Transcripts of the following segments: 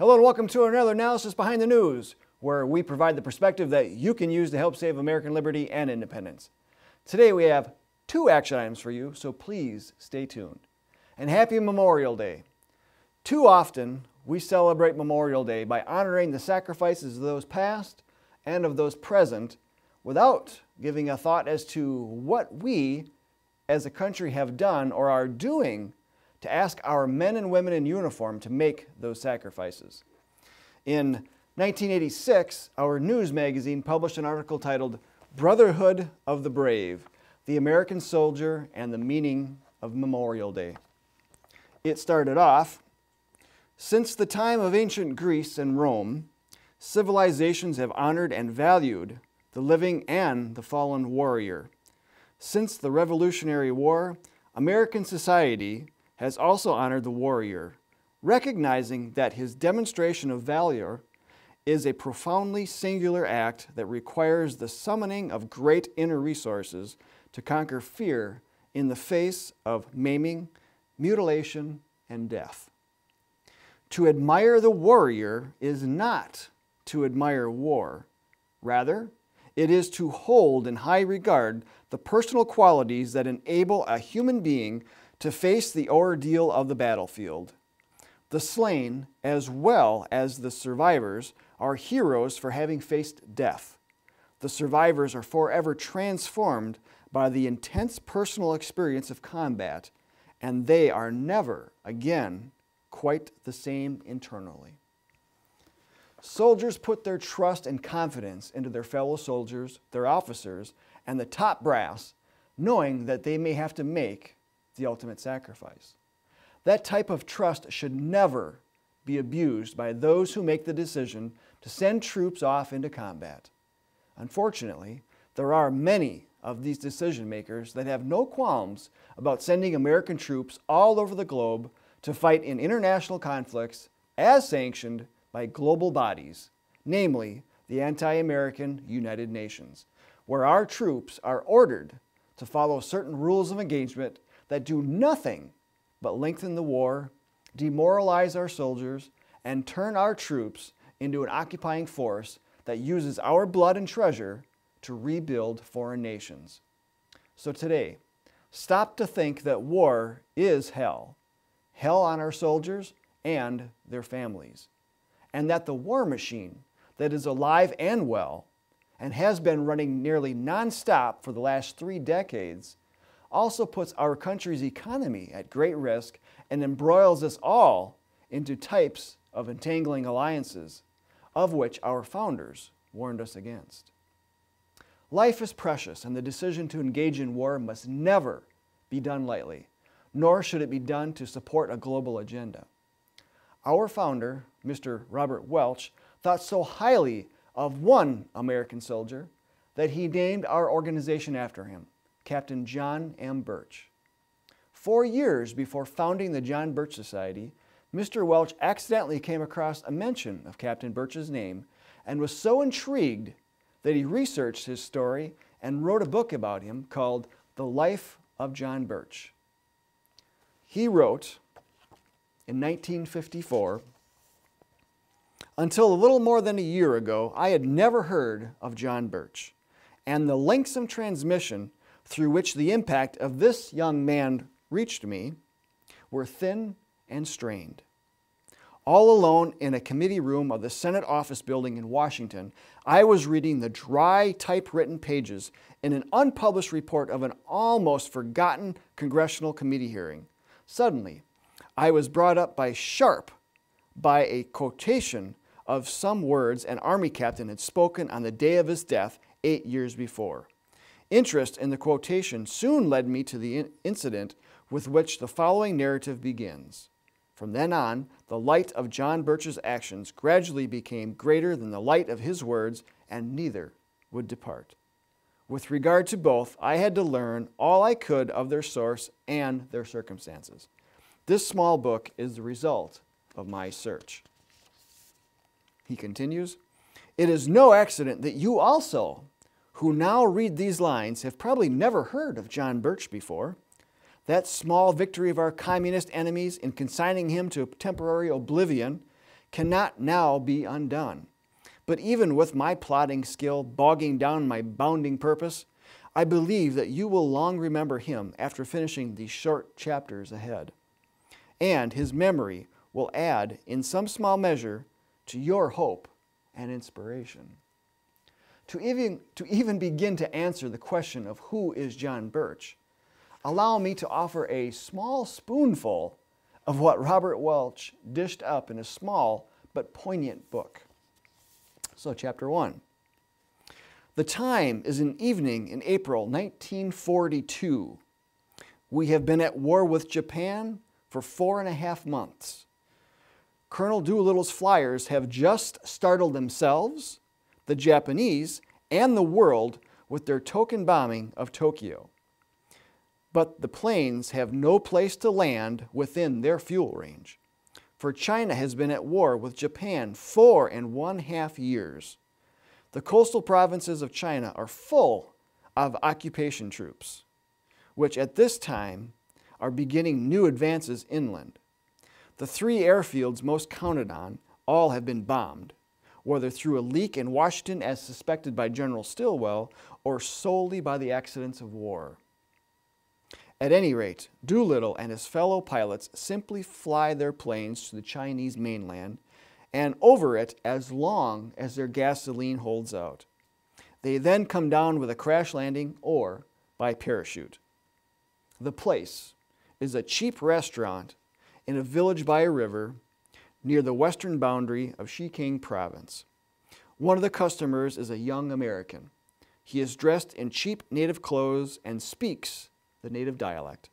Hello and welcome to another analysis behind the news, where we provide the perspective that you can use to help save American liberty and independence. Today we have 2 action items for you, so please stay tuned. And happy Memorial Day. Too often we celebrate Memorial Day by honoring the sacrifices of those past and of those present without giving a thought as to what we as a country have done or are doing to ask our men and women in uniform to make those sacrifices. In 1986, our news magazine published an article titled "Brotherhood of the Brave, the American Soldier and the Meaning of Memorial Day." It started off, "Since the time of ancient Greece and Rome, civilizations have honored and valued the living and the fallen warrior. Since the Revolutionary War, American society has also honored the warrior, recognizing that his demonstration of valor is a profoundly singular act that requires the summoning of great inner resources to conquer fear in the face of maiming, mutilation, and death. To admire the warrior is not to admire war. Rather, it is to hold in high regard the personal qualities that enable a human being to face the ordeal of the battlefield. The slain, as well as the survivors, are heroes for having faced death. The survivors are forever transformed by the intense personal experience of combat, and they are never again quite the same internally. Soldiers put their trust and confidence into their fellow soldiers, their officers, and the top brass, knowing that they may have to make the ultimate sacrifice. That type of trust should never be abused by those who make the decision to send troops off into combat. Unfortunately, there are many of these decision makers that have no qualms about sending American troops all over the globe to fight in international conflicts as sanctioned by global bodies, namely the anti-American United Nations, where our troops are ordered to follow certain rules of engagement that do nothing but lengthen the war, demoralize our soldiers, and turn our troops into an occupying force that uses our blood and treasure to rebuild foreign nations. So today, stop to think that war is hell on our soldiers and their families, and that the war machine that is alive and well and has been running nearly nonstop for the last 3 decades also puts our country's economy at great risk and embroils us all into types of entangling alliances, of which our founders warned us against. Life is precious, and the decision to engage in war must never be done lightly, nor should it be done to support a global agenda. Our founder, Mr. Robert Welch, thought so highly of one American soldier that he named our organization after him, Captain John M. Birch. 4 years before founding the John Birch Society, Mr. Welch accidentally came across a mention of Captain Birch's name and was so intrigued that he researched his story and wrote a book about him called The Life of John Birch. He wrote in 1954, "Until a little more than a year ago, I had never heard of John Birch, and the links of transmission through which the impact of this young man reached me were thin and strained. All alone in a committee room of the Senate office building in Washington, I was reading the dry typewritten pages in an unpublished report of an almost forgotten congressional committee hearing. Suddenly, I was brought up by a quotation of some words an Army captain had spoken on the day of his death 8 years before. Interest in the quotation soon led me to the incident with which the following narrative begins. From then on, the light of John Birch's actions gradually became greater than the light of his words, and neither would depart. With regard to both, I had to learn all I could of their source and their circumstances. This small book is the result of my search." He continues, "It is no accident that you also, who now read these lines, have probably never heard of John Birch before. That small victory of our communist enemies in consigning him to temporary oblivion cannot now be undone. But even with my plotting skill bogging down my bounding purpose, I believe that you will long remember him after finishing these short chapters ahead. And his memory will add, in some small measure, to your hope and inspiration. To even begin to answer the question of who is John Birch, allow me to offer a small spoonful of what Robert Welch dished up in a small but poignant book. So, chapter 1. The time is an evening in April 1942. We have been at war with Japan for 4.5 months. Colonel Doolittle's flyers have just startled themselves, the Japanese, and the world with their token bombing of Tokyo. But the planes have no place to land within their fuel range, for China has been at war with Japan 4.5 years. The coastal provinces of China are full of occupation troops, which at this time are beginning new advances inland. The 3 airfields most counted on all have been bombed, whether through a leak in Washington as suspected by General Stilwell or solely by the accidents of war. At any rate, Doolittle and his fellow pilots simply fly their planes to the Chinese mainland and over it as long as their gasoline holds out. They then come down with a crash landing or by parachute. The place is a cheap restaurant in a village by a river near the western boundary of Shiking province. One of the customers is a young American. He is dressed in cheap native clothes and speaks the native dialect.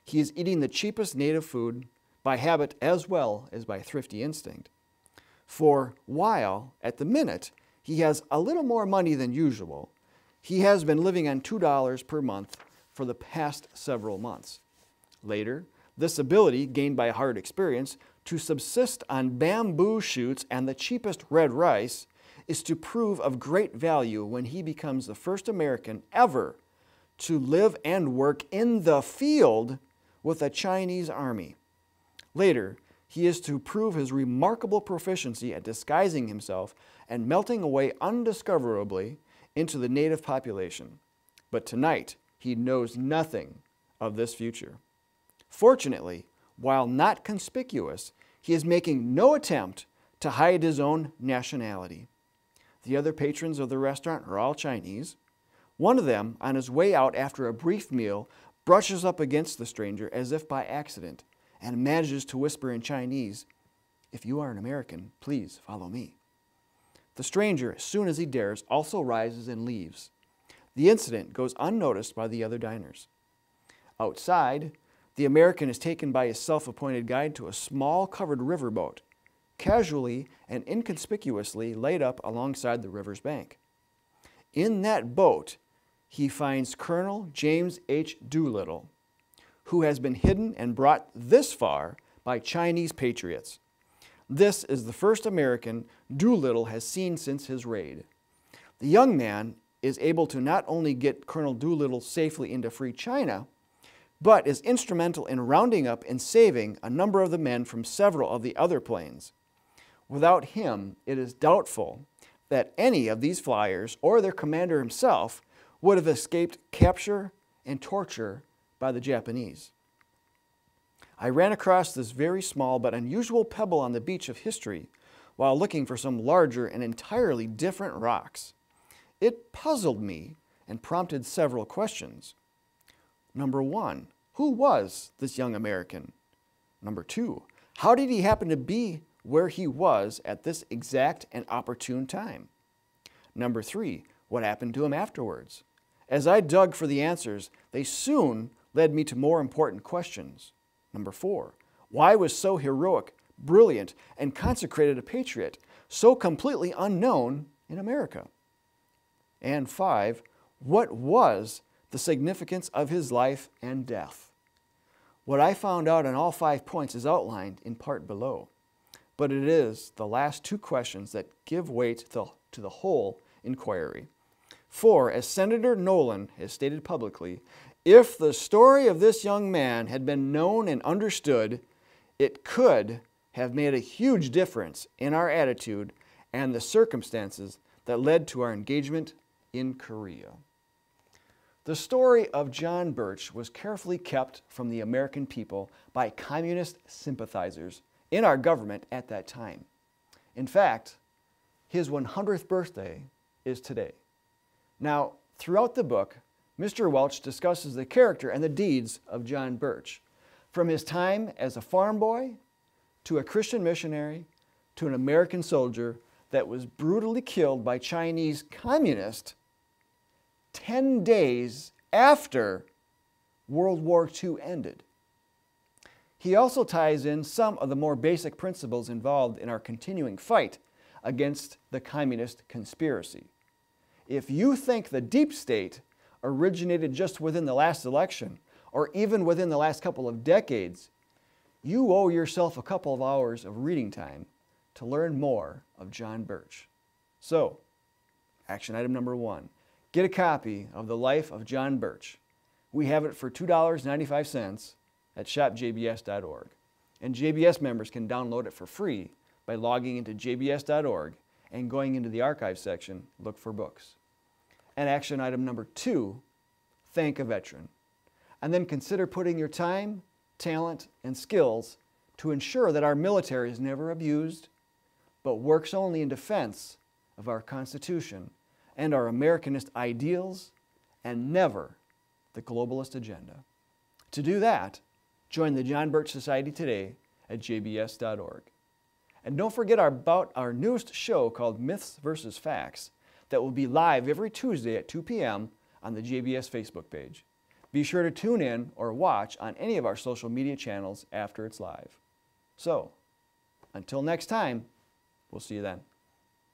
He is eating the cheapest native food by habit as well as by thrifty instinct. For while, at the minute, he has a little more money than usual, he has been living on $2 per month for the past several months. Later, this ability, gained by hard experience, to subsist on bamboo shoots and the cheapest red rice is to prove of great value when he becomes the first American ever to live and work in the field with a Chinese army. Later, he is to prove his remarkable proficiency at disguising himself and melting away undiscoverably into the native population. But tonight, he knows nothing of this future. Fortunately, while not conspicuous, he is making no attempt to hide his own nationality. The other patrons of the restaurant are all Chinese. One of them, on his way out after a brief meal, brushes up against the stranger as if by accident and manages to whisper in Chinese, "If you are an American, please follow me." The stranger, as soon as he dares, also rises and leaves. The incident goes unnoticed by the other diners. Outside, the American is taken by his self-appointed guide to a small covered riverboat, casually and inconspicuously laid up alongside the river's bank. In that boat, he finds Colonel James H. Doolittle, who has been hidden and brought this far by Chinese patriots. This is the first American Doolittle has seen since his raid. The young man is able to not only get Colonel Doolittle safely into free China, but is instrumental in rounding up and saving a number of the men from several of the other planes. Without him, it is doubtful that any of these flyers or their commander himself would have escaped capture and torture by the Japanese. I ran across this very small but unusual pebble on the beach of history while looking for some larger and entirely different rocks. It puzzled me and prompted several questions. Number 1, who was this young American? Number 2, how did he happen to be where he was at this exact and opportune time? Number 3, what happened to him afterwards? As I dug for the answers, they soon led me to more important questions. Number 4, why was so heroic, brilliant, and consecrated a patriot so completely unknown in America? And 5, what was the significance of his life and death? What I found out on all 5 points is outlined in part below, but it is the last 2 questions that give weight to the whole inquiry. For, as Senator Nolan has stated publicly, if the story of this young man had been known and understood, it could have made a huge difference in our attitude and the circumstances that led to our engagement in Korea. The story of John Birch was carefully kept from the American people by communist sympathizers in our government at that time. In fact, his 100th birthday is today. Now, throughout the book, Mr. Welch discusses the character and the deeds of John Birch, from his time as a farm boy to a Christian missionary to an American soldier that was brutally killed by Chinese communists 10 days after World War II ended. He also ties in some of the more basic principles involved in our continuing fight against the communist conspiracy. If you think the deep state originated just within the last election, or even within the last couple of decades, you owe yourself a couple of hours of reading time to learn more of John Birch. So, action item number 1. Get a copy of The Life of John Birch. We have it for $2.95 at shopjbs.org. And JBS members can download it for free by logging into jbs.org and going into the archive section, look for books. And action item number 2, thank a veteran. And then consider putting your time, talent, and skills to ensure that our military is never abused, but works only in defense of our Constitution and our Americanist ideals, and never the globalist agenda. To do that, join the John Birch Society today at jbs.org. And don't forget about our newest show called Myths vs. Facts that will be live every Tuesday at 2 p.m. on the JBS Facebook page. Be sure to tune in or watch on any of our social media channels after it's live. So, until next time, we'll see you then.